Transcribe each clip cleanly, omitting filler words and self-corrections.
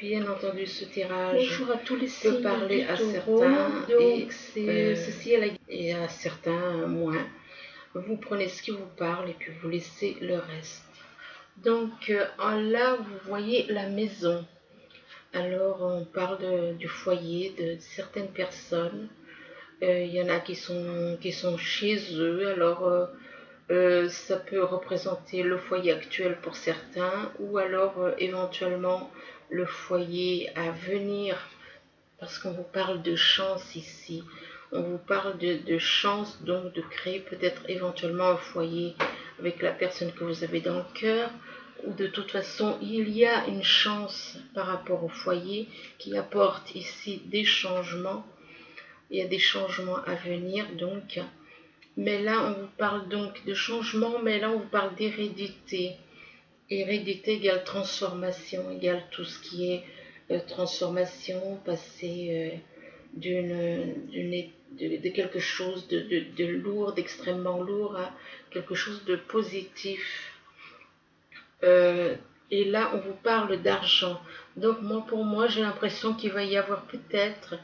Bien entendu, ce tirage Bonjour à tous les peut signes parler du à taureau. certains Donc, c'est ceci et à certains moins. Vous prenez ce qui vous parle et puis vous laissez le reste. Donc là, vous voyez la maison. Alors, on parle du foyer de certaines personnes. Il y en a qui sont chez eux. Alors, ça peut représenter le foyer actuel pour certains ou alors éventuellement le foyer à venir, parce qu'on vous parle de chance ici. On vous parle de chance, donc de créer peut-être éventuellement un foyer avec la personne que vous avez dans le cœur, ou de toute façon il y a une chance par rapport au foyer qui apporte ici des changements. Il y a des changements à venir donc. Mais là, on vous parle donc de changement, mais là, on vous parle d'hérédité. Hérédité égale transformation, égale tout ce qui est transformation, passer de quelque chose de lourd, d'extrêmement lourd à quelque chose de positif. Et là, on vous parle d'argent. Donc, pour moi, j'ai l'impression qu'il va y avoir peut-être,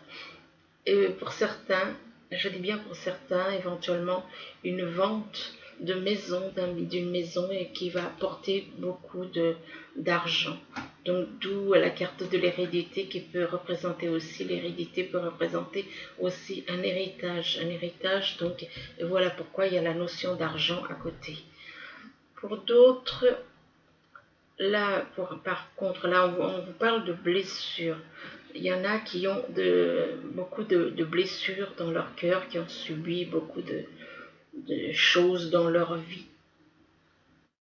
pour certains, je dis bien pour certains, éventuellement, une vente de maison, d'une maison et qui va apporter beaucoup d'argent. Donc d'où la carte de l'hérédité qui peut représenter aussi, l'hérédité peut représenter aussi un héritage, donc et voilà pourquoi il y a la notion d'argent à côté. Pour d'autres, là, par contre, là on vous parle de blessures. Il y en a qui ont beaucoup de blessures dans leur cœur, qui ont subi beaucoup de choses dans leur vie.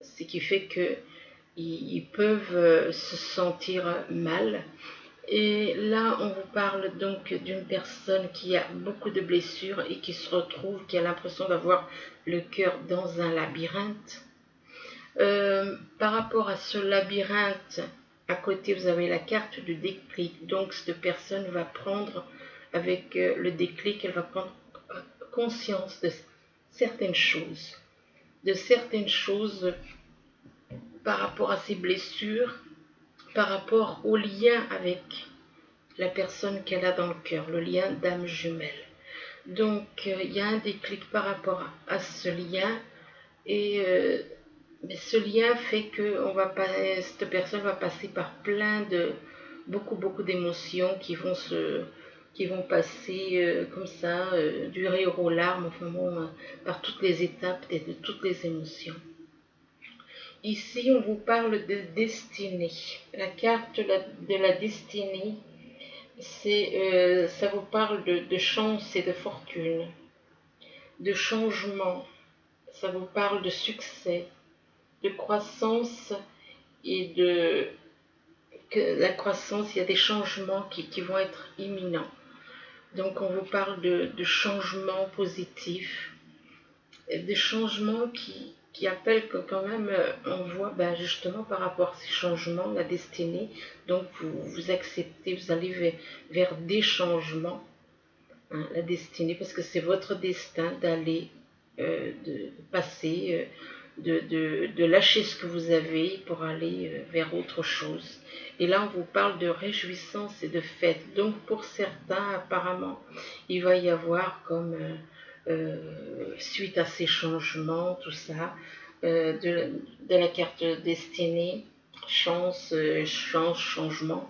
Ce qui fait qu'ils peuvent se sentir mal. Et là, on vous parle donc d'une personne qui a beaucoup de blessures et qui se retrouve, qui a l'impression d'avoir le cœur dans un labyrinthe. Par rapport à ce labyrinthe, à côté, vous avez la carte du déclic. Donc, cette personne va prendre, avec le déclic, elle va prendre conscience de certaines choses. Par rapport à ses blessures, par rapport au lien avec la personne qu'elle a dans le cœur, le lien d'âme jumelle. Donc, il y a un déclic par rapport à ce lien et mais ce lien fait que cette personne va passer par beaucoup d'émotions qui vont passer comme ça, du rire aux larmes, enfin bon, par toutes les étapes de toutes les émotions. Ici, on vous parle de destinée. La carte de la destinée, ça vous parle de chance et de fortune, de changement. Ça vous parle de succès, de croissance et la croissance, il y a des changements qui vont être imminents. Donc on vous parle de changements positifs, des changements qui appellent que quand même, on voit justement par rapport à ces changements, la destinée, donc vous acceptez, vous allez vers des changements, hein, la destinée, parce que c'est votre destin d'aller, de passer, de lâcher ce que vous avez pour aller vers autre chose. Et là, on vous parle de réjouissance et de fête. Donc, pour certains, apparemment, il va y avoir comme, suite à ces changements, tout ça, de la carte destinée, chance, changement,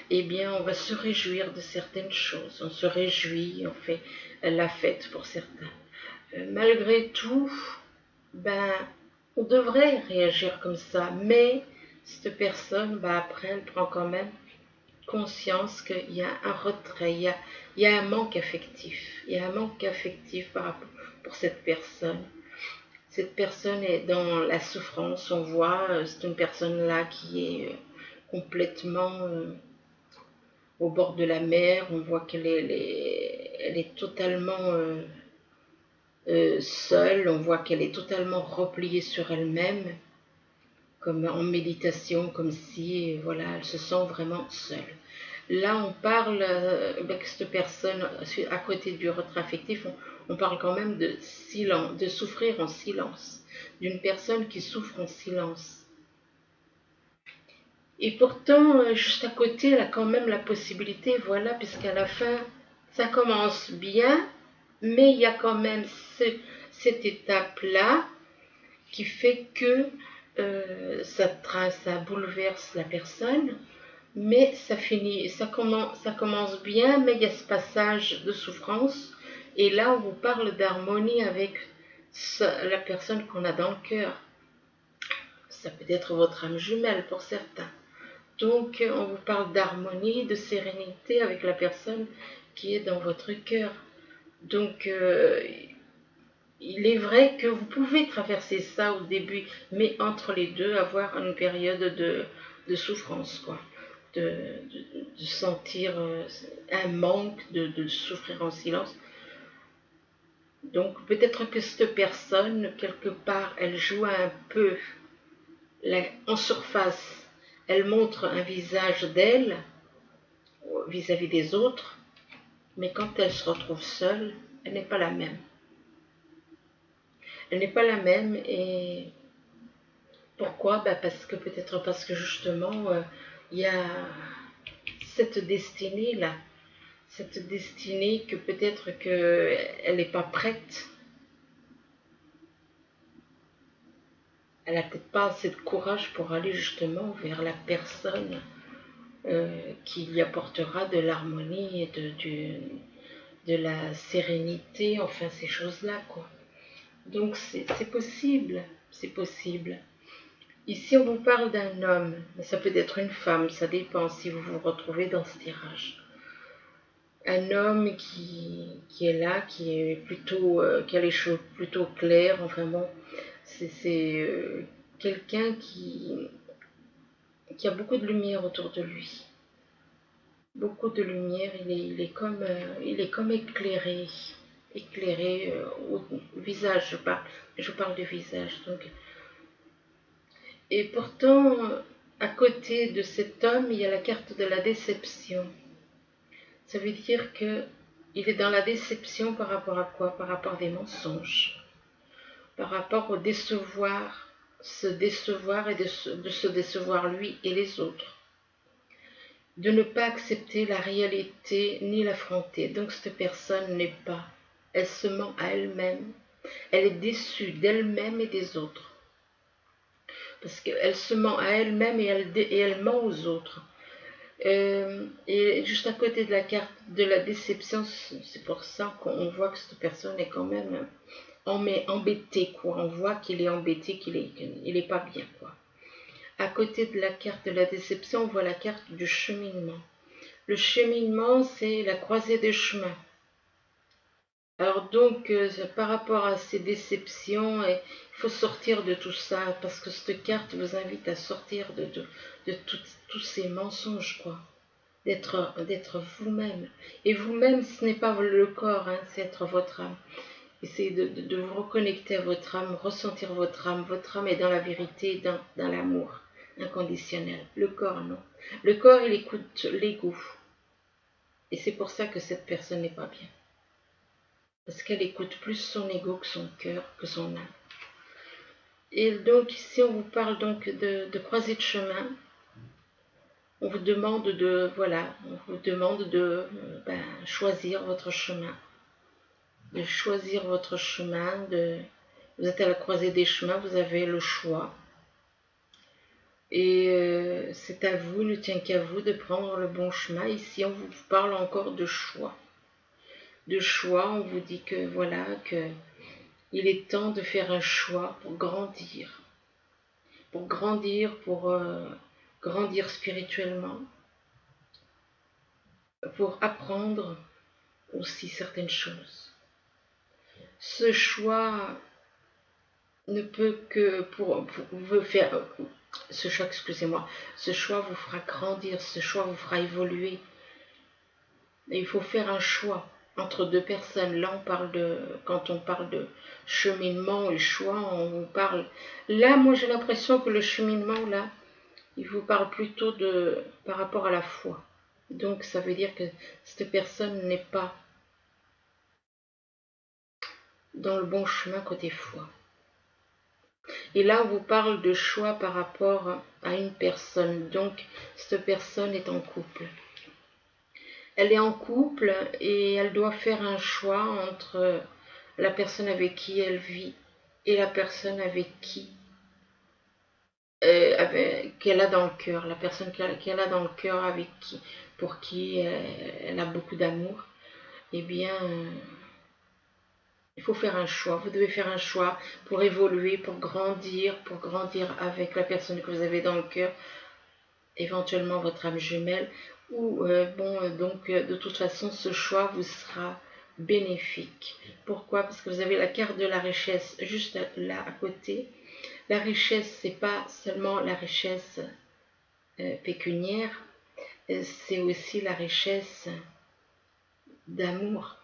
eh bien, on va se réjouir de certaines choses. On se réjouit, on fait la fête pour certains. Malgré tout, on devrait réagir comme ça, mais cette personne, après, elle prend quand même conscience qu'il y a un retrait, il y a un manque affectif. Il y a un manque affectif pour cette personne. Cette personne est dans la souffrance, on voit, c'est une personne là qui est complètement au bord de la mer, on voit qu'elle est totalement seule, on voit qu'elle est totalement repliée sur elle-même, comme en méditation, comme si, voilà, elle se sent vraiment seule. Là, on parle avec cette personne, à côté du retrait affectif, on parle quand même de silence, de souffrir en silence, d'une personne qui souffre en silence. Et pourtant, juste à côté, elle a quand même la possibilité, voilà, puisqu'à la fin, ça commence bien, mais il y a quand même cette étape-là qui fait que ça bouleverse la personne, mais ça finit, ça commence bien, mais il y a ce passage de souffrance, et là on vous parle d'harmonie avec la personne qu'on a dans le cœur. Ça peut être votre âme jumelle pour certains. Donc on vous parle d'harmonie, de sérénité avec la personne qui est dans votre cœur. Donc il est vrai que vous pouvez traverser ça au début, mais entre les deux, avoir une période de souffrance, quoi. De sentir un manque, de souffrir en silence. Donc peut-être que cette personne, quelque part, elle joue un peu en surface. Elle montre un visage d'elle vis-à-vis des autres, mais quand elle se retrouve seule, elle n'est pas la même. Elle n'est pas la même et pourquoi? Peut-être parce que justement, il y a cette destinée-là, cette destinée que peut-être qu'elle n'est pas prête. Elle n'a peut-être pas assez de courage pour aller justement vers la personne qui lui apportera de l'harmonie et de la sérénité, enfin ces choses-là, quoi. Donc c'est possible, c'est possible. Ici, on vous parle d'un homme, mais ça peut être une femme, ça dépend si vous vous retrouvez dans ce tirage. Un homme qui est là, qui est plutôt, qui a les cheveux plutôt clairs, enfin bon, c'est quelqu'un qui a beaucoup de lumière autour de lui. Beaucoup de lumière, il est comme éclairé, au visage, je parle du visage, donc. Et pourtant, à côté de cet homme, il y a la carte de la déception. Ça veut dire que il est dans la déception par rapport à quoi? Par rapport à des mensonges, par rapport au se décevoir et de se décevoir lui et les autres, de ne pas accepter la réalité ni l'affronter. Donc cette personne n'est pas, elle se ment à elle-même, elle est déçue d'elle-même et des autres. Parce qu'elle se ment à elle-même et elle ment aux autres. Et juste à côté de la carte de la déception, c'est pour ça qu'on voit que cette personne est quand même embêtée, quoi. On voit qu'il est embêté, qu'il est pas bien, quoi. À côté de la carte de la déception, on voit la carte du cheminement. Le cheminement, c'est la croisée des chemins. Alors donc, par rapport à ces déceptions, il faut sortir de tout ça, parce que cette carte vous invite à sortir de tous ces mensonges, quoi. D'être vous-même. Et vous-même, ce n'est pas le corps, hein, c'est être votre âme. Essayez de vous reconnecter à votre âme, ressentir votre âme. Votre âme est dans la vérité, dans l'amour inconditionnel. Le corps, non. Le corps, il écoute l'ego. Et c'est pour ça que cette personne n'est pas bien. Parce qu'elle écoute plus son ego que son cœur, que son âme. Et donc ici, on vous parle donc de croisée de chemin. On vous demande de choisir votre chemin. De choisir votre chemin. Vous êtes à la croisée des chemins, vous avez le choix. Et c'est à vous, il ne tient qu'à vous de prendre le bon chemin. Ici, on vous parle encore de choix. De choix, on vous dit que voilà, que il est temps de faire un choix pour grandir. Pour grandir spirituellement. Pour apprendre aussi certaines choses. Ce choix ne peut que vous faire ce choix, excusez-moi, ce choix vous fera grandir, ce choix vous fera évoluer. Et il faut faire un choix entre deux personnes. Là, quand on parle de cheminement et choix, on vous parle. Là, moi, j'ai l'impression que le cheminement, là, il vous parle plutôt par rapport à la foi. Donc, ça veut dire que cette personne n'est pas dans le bon chemin côté foi. Et là, on vous parle de choix par rapport à une personne. Donc, cette personne est en couple. Elle est en couple et elle doit faire un choix entre la personne avec qui elle vit et la personne avec qui qu'elle a dans le cœur, la personne qu'elle a dans le cœur avec qui, pour qui elle a beaucoup d'amour. Eh bien, il faut faire un choix. Vous devez faire un choix pour évoluer, pour grandir avec la personne que vous avez dans le cœur, éventuellement votre âme jumelle. Ou de toute façon, ce choix vous sera bénéfique. Pourquoi? Parce que vous avez la carte de la richesse juste là à côté. La richesse, c'est pas seulement la richesse pécuniaire, c'est aussi la richesse d'amour.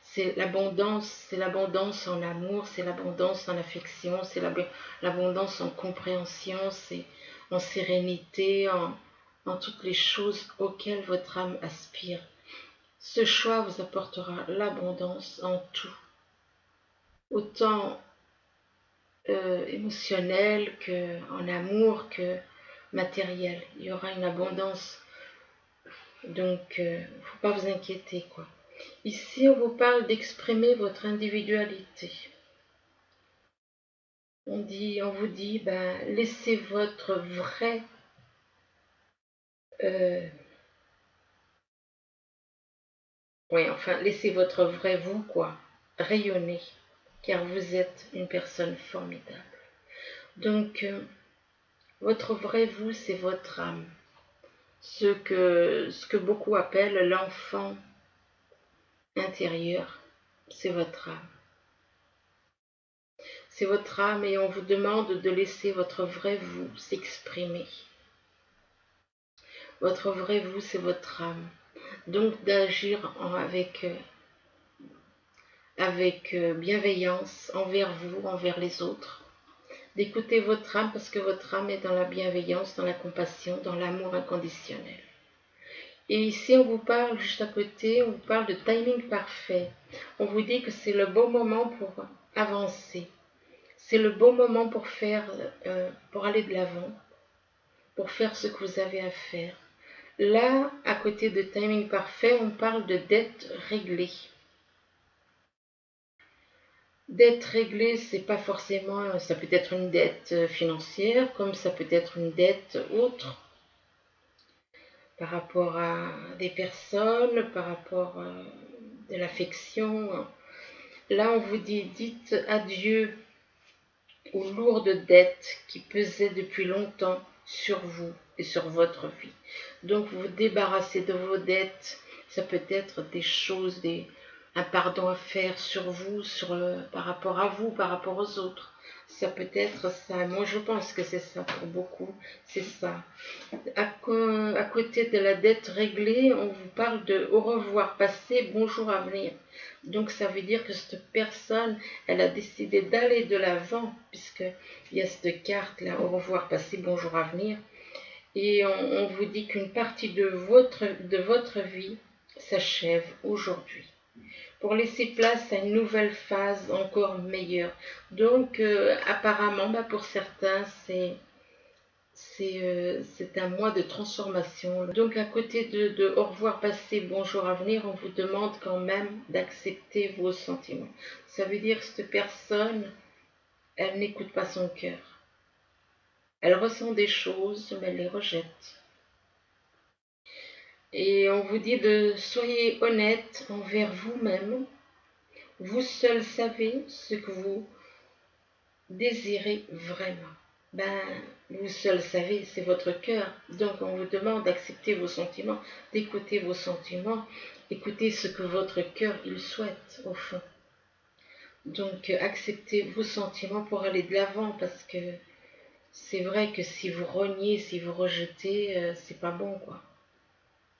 C'est l'abondance en amour, c'est l'abondance en affection, c'est l'abondance en compréhension, c'est en sérénité, en toutes les choses auxquelles votre âme aspire. Ce choix vous apportera l'abondance en tout, autant émotionnel qu'en amour que matériel. Il y aura une abondance, donc faut pas vous inquiéter quoi. Ici, on vous parle d'exprimer votre individualité. On vous dit, laissez votre vrai laissez votre vrai vous, quoi, rayonner, car vous êtes une personne formidable. Donc, votre vrai vous, c'est votre âme. Ce que beaucoup appellent l'enfant intérieur, c'est votre âme. C'est votre âme et on vous demande de laisser votre vrai vous s'exprimer. Votre vrai vous, c'est votre âme. Donc d'agir avec bienveillance envers vous, envers les autres. D'écouter votre âme parce que votre âme est dans la bienveillance, dans la compassion, dans l'amour inconditionnel. Et ici, on vous parle, juste à côté, on vous parle de timing parfait. On vous dit que c'est le bon moment pour avancer. C'est le bon moment pour pour aller de l'avant, pour faire ce que vous avez à faire. Là, à côté de timing parfait, on parle de dette réglée. Dette réglée, c'est pas forcément, ça peut être une dette financière, comme ça peut être une dette autre, par rapport à des personnes, par rapport à de l'affection. Là, on vous dit, dites adieu aux lourdes dettes qui pesaient depuis longtemps sur vous et sur votre vie. Donc, vous vous débarrassez de vos dettes. Ça peut être des choses, un pardon à faire sur vous, par rapport à vous, par rapport aux autres. Ça peut être ça. Moi, je pense que c'est ça pour beaucoup. C'est ça. À côté de la dette réglée, on vous parle de au revoir passé, bonjour à venir. Donc, ça veut dire que cette personne, elle a décidé d'aller de l'avant, puisqu'il y a cette carte là, au revoir passé, bonjour à venir. Et on vous dit qu'une partie de votre vie s'achève aujourd'hui, pour laisser place à une nouvelle phase encore meilleure. Donc, apparemment, pour certains, c'est un mois de transformation. Donc, à côté de au revoir passé, bonjour à venir, on vous demande quand même d'accepter vos sentiments. Ça veut dire que cette personne, elle n'écoute pas son cœur. Elle ressent des choses, mais elle les rejette. Et on vous dit de soyez honnête envers vous-même. Vous seul savez ce que vous désirez vraiment. Vous seul savez, c'est votre cœur. Donc on vous demande d'accepter vos sentiments, d'écouter vos sentiments, écoutez ce que votre cœur il souhaite au fond. Donc acceptez vos sentiments pour aller de l'avant, parce que c'est vrai que si vous reniez, si vous rejetez, c'est pas bon quoi.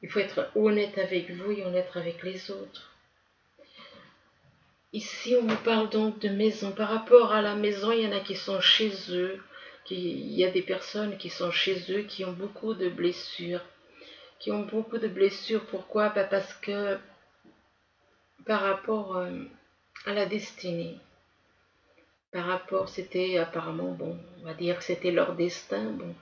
Il faut être honnête avec vous et honnête avec les autres. Ici, on vous parle donc de maison. Par rapport à la maison, il y en a qui sont chez eux. Il y a des personnes qui sont chez eux, qui ont beaucoup de blessures. Pourquoi? Parce que par rapport à la destinée, par rapport, c'était apparemment, bon, on va dire que c'était leur destin, bon.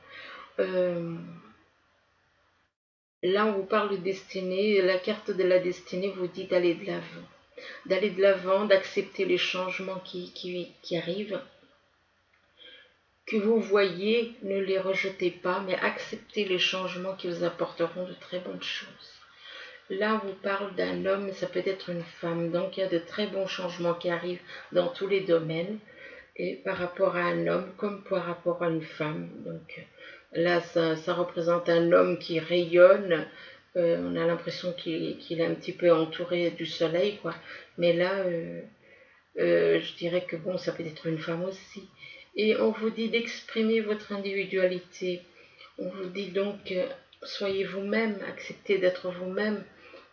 Là, on vous parle de destinée, la carte de la destinée vous dit d'aller de l'avant, d'accepter les changements qui arrivent, que vous voyez, ne les rejetez pas, mais acceptez les changements qui vous apporteront de très bonnes choses. Là, on vous parle d'un homme, ça peut être une femme, donc il y a de très bons changements qui arrivent dans tous les domaines, et par rapport à un homme comme par rapport à une femme. Donc là, ça représente un homme qui rayonne, on a l'impression qu'il est un petit peu entouré du soleil, quoi. Mais là, je dirais que bon, ça peut être une femme aussi. Et on vous dit d'exprimer votre individualité. On vous dit donc, soyez vous-même, acceptez d'être vous-même,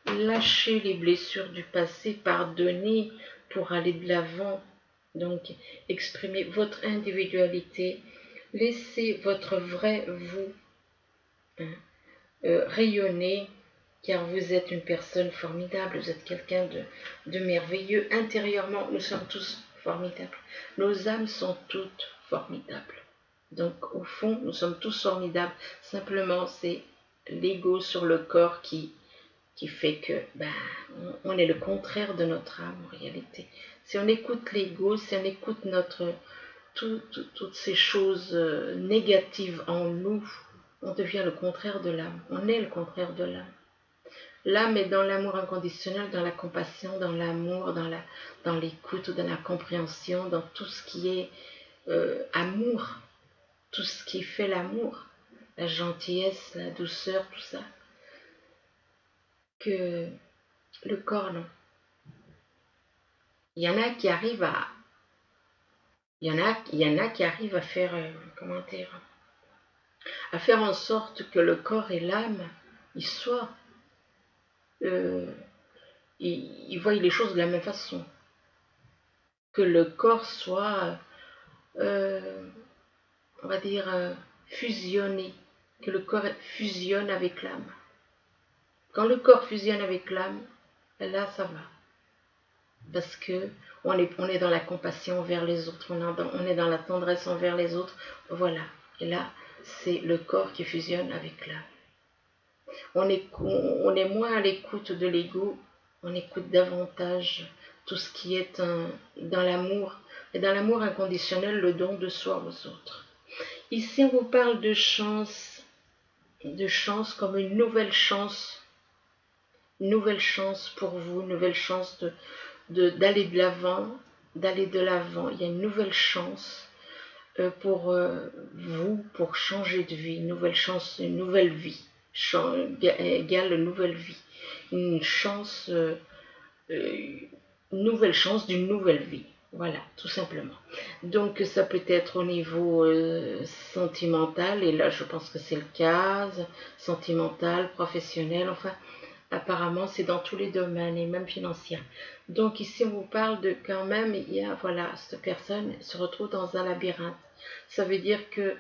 lâchez les blessures du passé, pardonnez pour aller de l'avant. Donc, exprimez votre individualité, laissez votre vrai vous rayonner, car vous êtes une personne formidable, vous êtes quelqu'un de merveilleux. Intérieurement, nous sommes tous formidables. Nos âmes sont toutes formidables. Donc, au fond, nous sommes tous formidables. Simplement, c'est l'ego sur le corps qui fait que on est le contraire de notre âme en réalité. Si on écoute l'ego, si on écoute toutes ces choses négatives en nous, on devient le contraire de l'âme. On est le contraire de l'âme. L'âme est dans l'amour inconditionnel, dans la compassion, dans l'amour, dans l'écoute, dans la compréhension, dans tout ce qui est amour, tout ce qui fait l'amour, la gentillesse, la douceur, tout ça. Que le corps, non. Il y en a qui arrivent à... Il y en a qui arrivent à faire, comment dire, à faire en sorte que le corps et l'âme, ils soient... ils voient les choses de la même façon. Que le corps soit, on va dire, fusionné. Que le corps fusionne avec l'âme. Quand le corps fusionne avec l'âme, là, ça va. Parce que on est dans la compassion envers les autres, on est dans la tendresse envers les autres, voilà. Et là, c'est le corps qui fusionne avec l'âme. On est moins à l'écoute de l'ego, on écoute davantage tout ce qui est dans l'amour, et dans l'amour inconditionnel, le don de soi aux autres. Ici, on vous parle de chance comme une nouvelle chance pour vous, une nouvelle chance d'aller de l'avant, Il y a une nouvelle chance pour vous, pour changer de vie, une nouvelle chance, une nouvelle vie, égale nouvelle vie, une chance, une nouvelle chance d'une nouvelle vie. Voilà, tout simplement. Donc ça peut être au niveau sentimental, et là je pense que c'est le cas, sentimental, professionnel, enfin apparemment c'est dans tous les domaines et même financiers. Donc ici on vous parle de quand même, il y a, voilà, cette personne se retrouve dans un labyrinthe. Ça veut dire que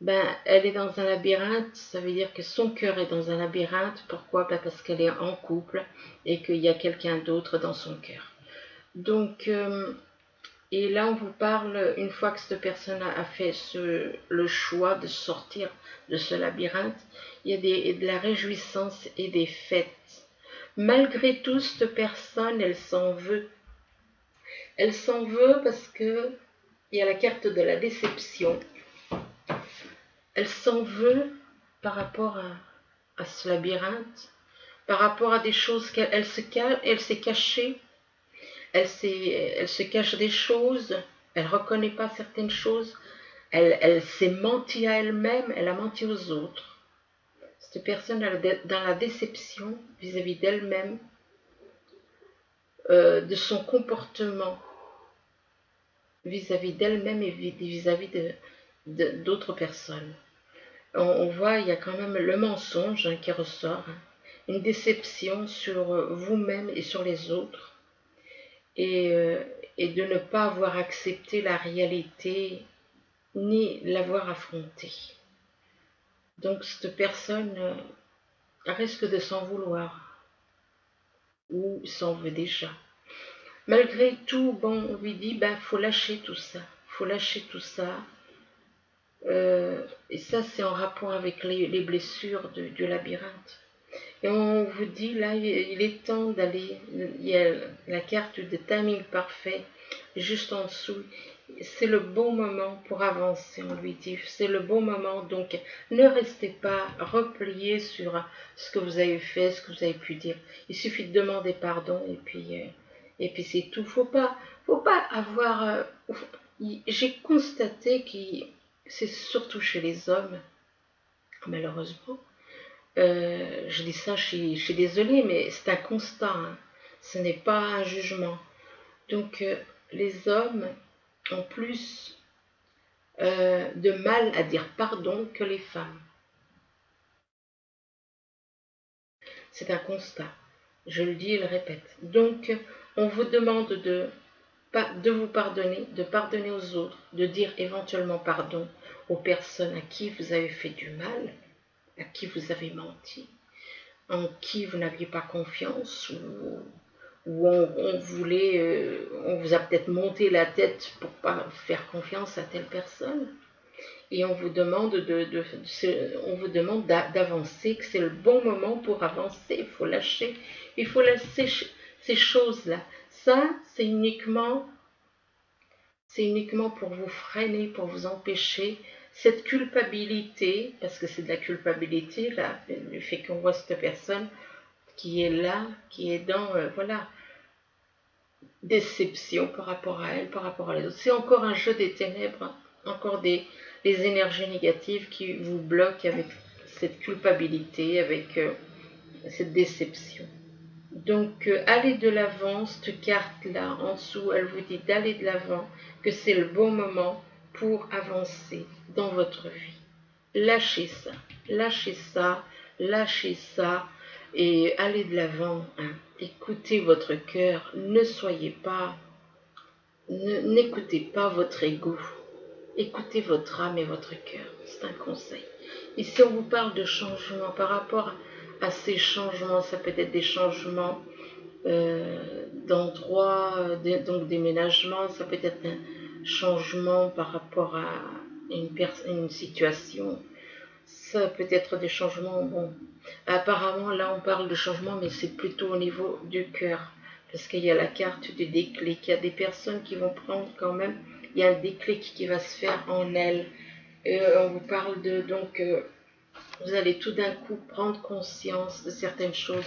elle est dans un labyrinthe, ça veut dire que son cœur est dans un labyrinthe. Pourquoi? Parce qu'elle est en couple et qu'il y a quelqu'un d'autre dans son cœur. Donc et là, on vous parle, une fois que cette personne a fait le choix de sortir de ce labyrinthe, il y a de la réjouissance et des fêtes. Malgré tout, cette personne, elle s'en veut. Elle s'en veut parce que il y a la carte de la déception. Elle s'en veut par rapport à ce labyrinthe, par rapport à des choses qu'elle s'est cachée. Elle se cache des choses, elle ne reconnaît pas certaines choses, elle s'est menti à elle-même, elle a menti aux autres. Cette personne est dans la déception vis-à-vis d'elle-même, de son comportement vis-à-vis d'elle-même et vis-à-vis d'autres personnes. On voit, il y a quand même le mensonge qui ressort, une déception sur vous-même et sur les autres. Et de ne pas avoir accepté la réalité ni l'avoir affrontée. Donc cette personne risque de s'en vouloir ou s'en veut déjà. malgré tout, bon, on lui dit, bah, faut lâcher tout ça, faut lâcher tout ça. Et ça, c'est en rapport avec les blessures du labyrinthe. Et on vous dit, là, il est temps d'aller, il y a la carte de timing parfait, juste en dessous. C'est le bon moment pour avancer, on lui dit. C'est le bon moment, donc ne restez pas repliés sur ce que vous avez fait, ce que vous avez pu dire. Il suffit de demander pardon et puis c'est tout. Faut pas avoir... j'ai constaté que c'est surtout chez les hommes, malheureusement. Je dis ça, je suis désolée, mais c'est un constat, hein. Ce n'est pas un jugement. Donc, les hommes ont plus de mal à dire pardon que les femmes. C'est un constat. Je le dis et le répète. Donc, on vous demande de vous pardonner, de pardonner aux autres, de dire éventuellement pardon aux personnes à qui vous avez fait du mal, à qui vous avez menti, en qui vous n'aviez pas confiance, ou on vous a peut-être monté la tête pour pas faire confiance à telle personne. Et on vous demande d'avancer, que c'est le bon moment pour avancer. Il faut lâcher ces choses-là. Ça, c'est uniquement pour vous freiner, pour vous empêcher cette culpabilité, parce que c'est de la culpabilité, là, du fait qu'on voit cette personne qui est là, qui est dans, voilà, déception par rapport à elle, par rapport à les autres. C'est encore un jeu des ténèbres, encore des énergies négatives qui vous bloquent avec cette culpabilité, avec cette déception. Donc, allez de l'avant, cette carte-là, en dessous, elle vous dit d'aller de l'avant, que c'est le bon moment pour avancer dans votre vie. Lâchez ça, lâchez ça, lâchez ça, et allez de l'avant, hein. Écoutez votre cœur, n'écoutez pas votre ego, écoutez votre âme et votre cœur, c'est un conseil. Ici, on vous parle de changement par rapport à ces changements, ça peut être des changements d'endroit, donc déménagement, ça peut être un changement par rapport à une situation, ça peut être des changements, bon, apparemment là on parle de changement, mais c'est plutôt au niveau du cœur, parce qu'il y a la carte du déclic, il y a des personnes qui vont prendre quand même, il y a un déclic qui va se faire en elles, on vous parle de, donc, vous allez tout d'un coup prendre conscience de certaines choses,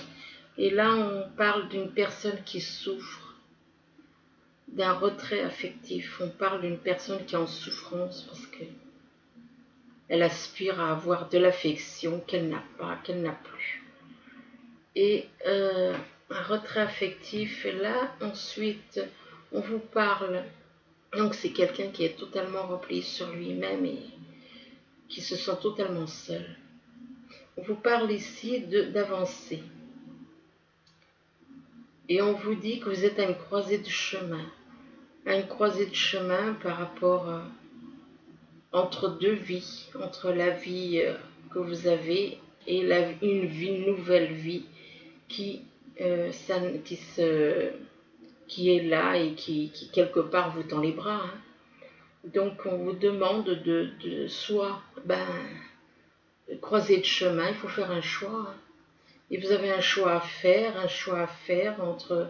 et là on parle d'une personne qui souffre, d'un retrait affectif, on parle d'une personne qui est en souffrance, parce que elle aspire à avoir de l'affection qu'elle n'a pas, qu'elle n'a plus. Et un retrait affectif, et là, ensuite, on vous parle. Donc, c'est quelqu'un qui est totalement replié sur lui-même et qui se sent totalement seul. On vous parle ici d'avancer. Et on vous dit que vous êtes à une croisée de chemin. À une croisée de chemin par rapport entre deux vies, entre la vie que vous avez et une nouvelle vie qui est là et qui quelque part vous tend les bras, hein. Donc on vous demande de soit croiser de chemin, il faut faire un choix, hein. Et vous avez un choix à faire entre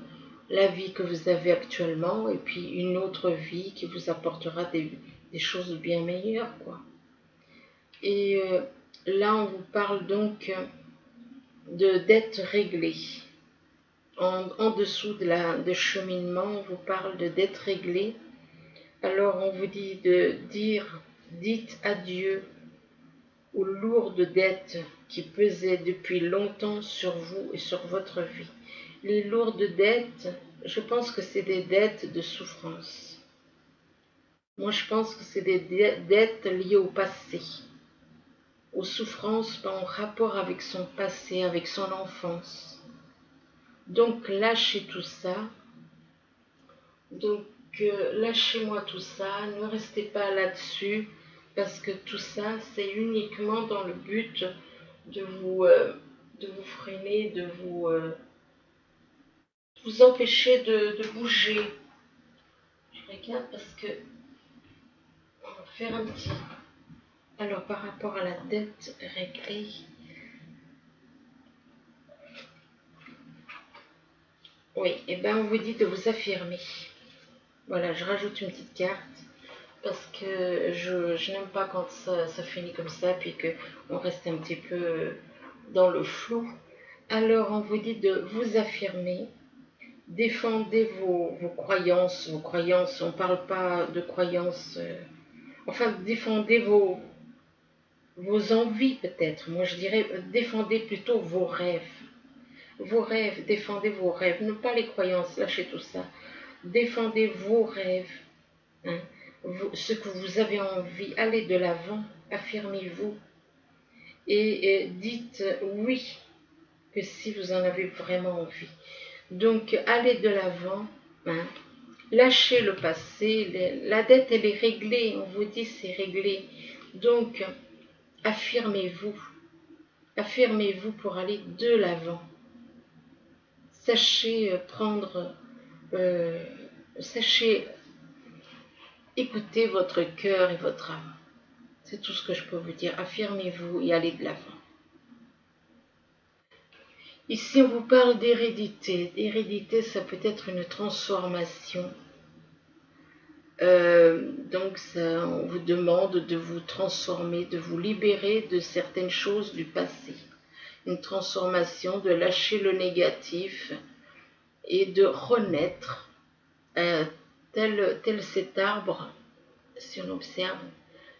la vie que vous avez actuellement et puis une autre vie qui vous apportera des choses bien meilleures, quoi. Et là, on vous parle donc de dettes réglées. En dessous de cheminement, on vous parle de dettes réglées. Alors, on vous dit dites adieu aux lourdes dettes qui pesaient depuis longtemps sur vous et sur votre vie. Les lourdes dettes, je pense que c'est des dettes de souffrance. Moi, je pense que c'est des dettes liées au passé, aux souffrances en rapport avec son passé, avec son enfance. Donc, lâchez tout ça. Donc, lâchez-moi tout ça. Ne restez pas là-dessus, parce que tout ça, c'est uniquement dans le but de vous freiner, vous empêcher de bouger. Je regarde parce que on va faire un petit. Alors par rapport à la dette réglée, oui, et bien on vous dit de vous affirmer. Voilà, je rajoute une petite carte parce que je n'aime pas quand ça finit comme ça, puis qu'on reste un petit peu dans le flou. Alors on vous dit de vous affirmer, défendez vos croyances, on ne parle pas de croyances, enfin défendez vos envies peut-être, moi je dirais défendez plutôt vos rêves, défendez vos rêves, non pas les croyances, lâchez tout ça, défendez vos rêves, hein, ce que vous avez envie, allez de l'avant, affirmez-vous et dites oui que si vous en avez vraiment envie. Donc allez de l'avant, hein, lâchez le passé, la dette elle est réglée, on vous dit c'est réglé, donc affirmez-vous pour aller de l'avant. Sachez sachez écouter votre cœur et votre âme. C'est tout ce que je peux vous dire. Affirmez-vous et allez de l'avant. Ici, on vous parle d'hérédité. L'hérédité, ça peut être une transformation. Donc, on vous demande de vous transformer, de vous libérer de certaines choses du passé. Une transformation, de lâcher le négatif et de renaître tel cet arbre, si on observe.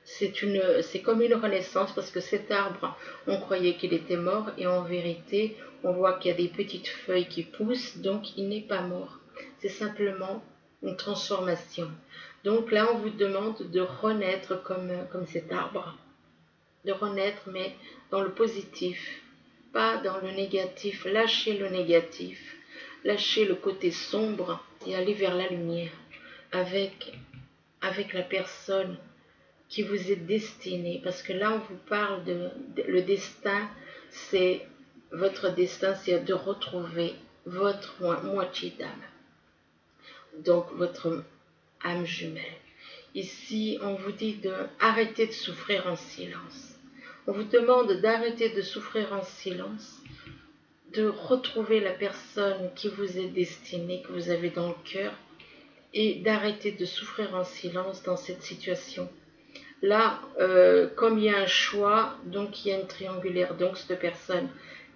C'est comme une renaissance parce que cet arbre, on croyait qu'il était mort et en vérité, on voit qu'il y a des petites feuilles qui poussent, donc il n'est pas mort. C'est simplement une transformation. Donc là, on vous demande de renaître comme cet arbre. De renaître, mais dans le positif, pas dans le négatif. Lâchez le négatif, lâchez le côté sombre et aller vers la lumière avec la personne qui vous est destinée. Parce que là, on vous parle le destin, c'est votre destin, c'est de retrouver votre moitié d'âme. Donc, votre âme jumelle. Ici, on vous dit d'arrêter de souffrir en silence. On vous demande d'arrêter de souffrir en silence, de retrouver la personne qui vous est destinée, que vous avez dans le cœur, et d'arrêter de souffrir en silence dans cette situation. Là, comme il y a un choix, donc il y a une triangulaire, donc cette personne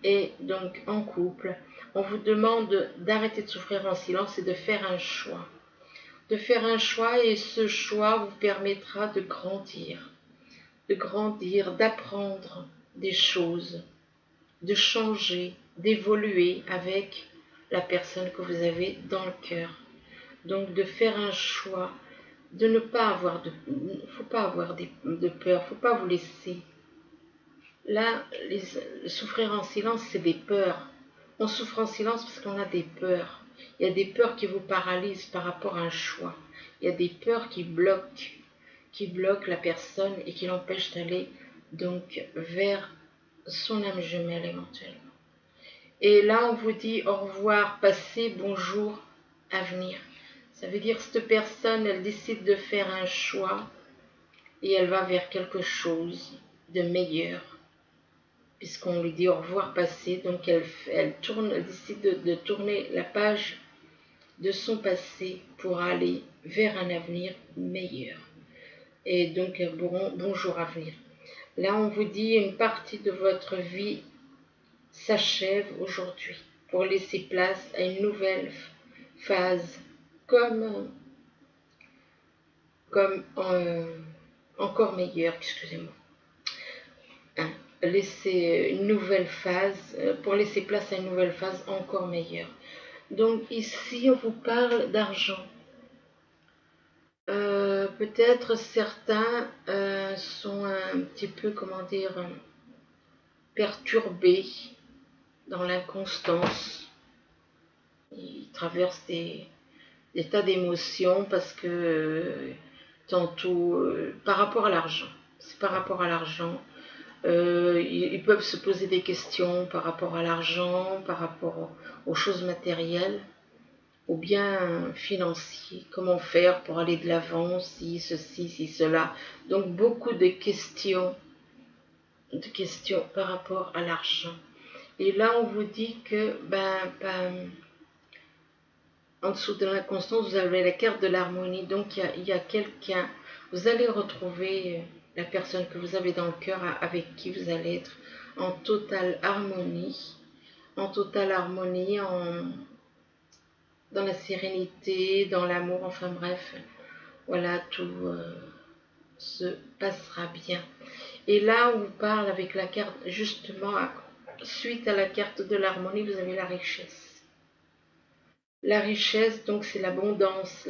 est donc en couple, on vous demande d'arrêter de souffrir en silence et de faire un choix. De faire un choix, et ce choix vous permettra de grandir, d'apprendre des choses, de changer, d'évoluer avec la personne que vous avez dans le cœur. Donc de faire un choix, de ne pas avoir faut pas avoir de peur, faut pas vous laisser. Là, souffrir en silence, c'est des peurs. On souffre en silence parce qu'on a des peurs. Il y a des peurs qui vous paralysent par rapport à un choix. Il y a des peurs qui bloquent la personne et qui l'empêchent d'aller donc vers son âme jumelle éventuellement. Et là, on vous dit au revoir, passé, bonjour, avenir. Ça veut dire que cette personne, elle décide de faire un choix et elle va vers quelque chose de meilleur. Puisqu'on lui dit au revoir passé, donc elle décide de tourner la page de son passé pour aller vers un avenir meilleur. Et donc, bonjour avenir. Là, on vous dit une partie de votre vie s'achève aujourd'hui pour laisser place à une nouvelle phase encore meilleure, excusez-moi. Hein, laisser une nouvelle phase, pour laisser place à une nouvelle phase encore meilleure. Donc ici, on vous parle d'argent. Peut-être certains sont un petit peu, perturbés dans l'inconstance. Ils traversent des tas d'émotions parce que tantôt, par rapport à l'argent, c'est par rapport à l'argent. Ils peuvent se poser des questions par rapport à l'argent, par rapport aux choses matérielles. ou bien financier. Comment faire pour aller de l'avant, si ceci, si cela. Donc beaucoup de questions par rapport à l'argent. Et là, on vous dit que, en dessous de l'inconstance, vous avez la carte de l'harmonie. Donc, il y a quelqu'un, vous allez retrouver la personne que vous avez dans le cœur avec qui vous allez être en totale harmonie, dans la sérénité, dans l'amour, enfin bref, voilà, tout se passera bien. Et là, on vous parle avec la carte, justement, suite à la carte de l'harmonie, vous avez la richesse. La richesse, donc, c'est l'abondance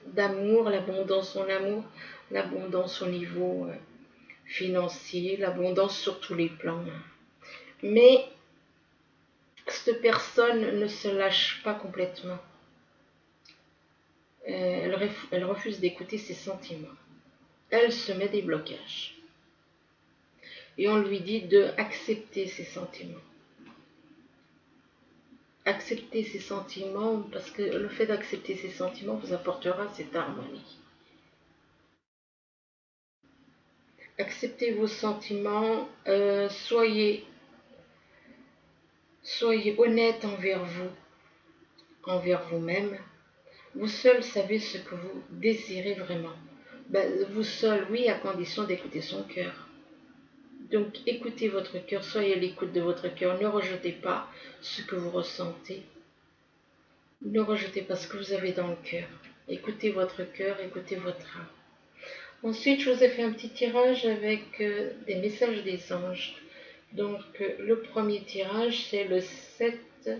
d'amour, l'abondance en amour, l'abondance au niveau financier, l'abondance sur tous les plans. Mais cette personne ne se lâche pas complètement. Elle refuse d'écouter ses sentiments. Elle se met des blocages. Et on lui dit d'accepter ses sentiments. Accepter ses sentiments, parce que le fait d'accepter ses sentiments vous apportera cette harmonie. Acceptez vos sentiments, soyez honnête envers vous-même. Vous seul savez ce que vous désirez vraiment. Vous seul, oui, à condition d'écouter son cœur. Donc écoutez votre cœur, soyez à l'écoute de votre cœur, ne rejetez pas ce que vous ressentez. Ne rejetez pas ce que vous avez dans le cœur. Écoutez votre cœur, écoutez votre âme. Ensuite, je vous ai fait un petit tirage avec des messages des anges. Donc, le premier tirage, c'est le 7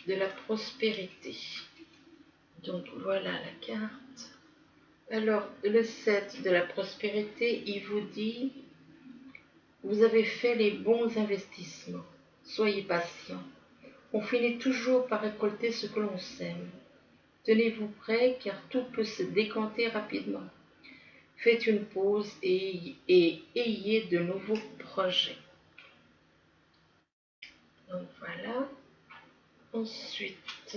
de la prospérité. Donc, voilà la carte. Alors, le 7 de la prospérité, il vous dit, vous avez fait les bons investissements. Soyez patient. On finit toujours par récolter ce que l'on sème. Tenez-vous prêts, car tout peut se décanter rapidement. Faites une pause et ayez de nouveaux projets. Donc voilà. Ensuite,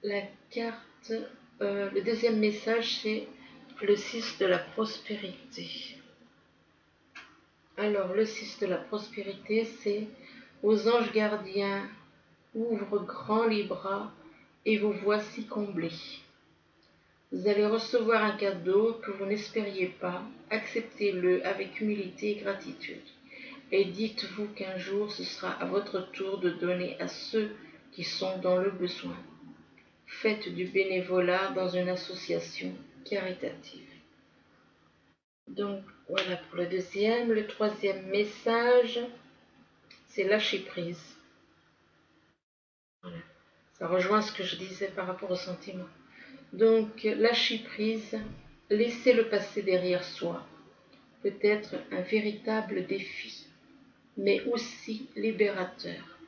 la carte, le deuxième message, c'est le 6 de la prospérité. Alors, le 6 de la prospérité, c'est vos anges gardiens ouvrent grand les bras et vous voici comblés. Vous allez recevoir un cadeau que vous n'espériez pas. Acceptez-le avec humilité et gratitude. Et dites-vous qu'un jour ce sera à votre tour de donner à ceux qui sont dans le besoin. Faites du bénévolat dans une association caritative. Donc voilà pour le deuxième. Le troisième message, c'est lâcher prise. Voilà. Ça rejoint ce que je disais par rapport aux sentiments. Donc, lâcher prise, laisser le passé derrière soi, peut être un véritable défi, mais aussi libérateur.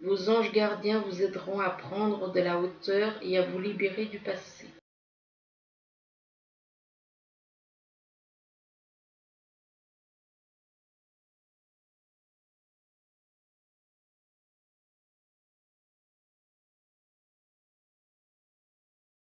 Vos anges gardiens vous aideront à prendre de la hauteur et à vous libérer du passé.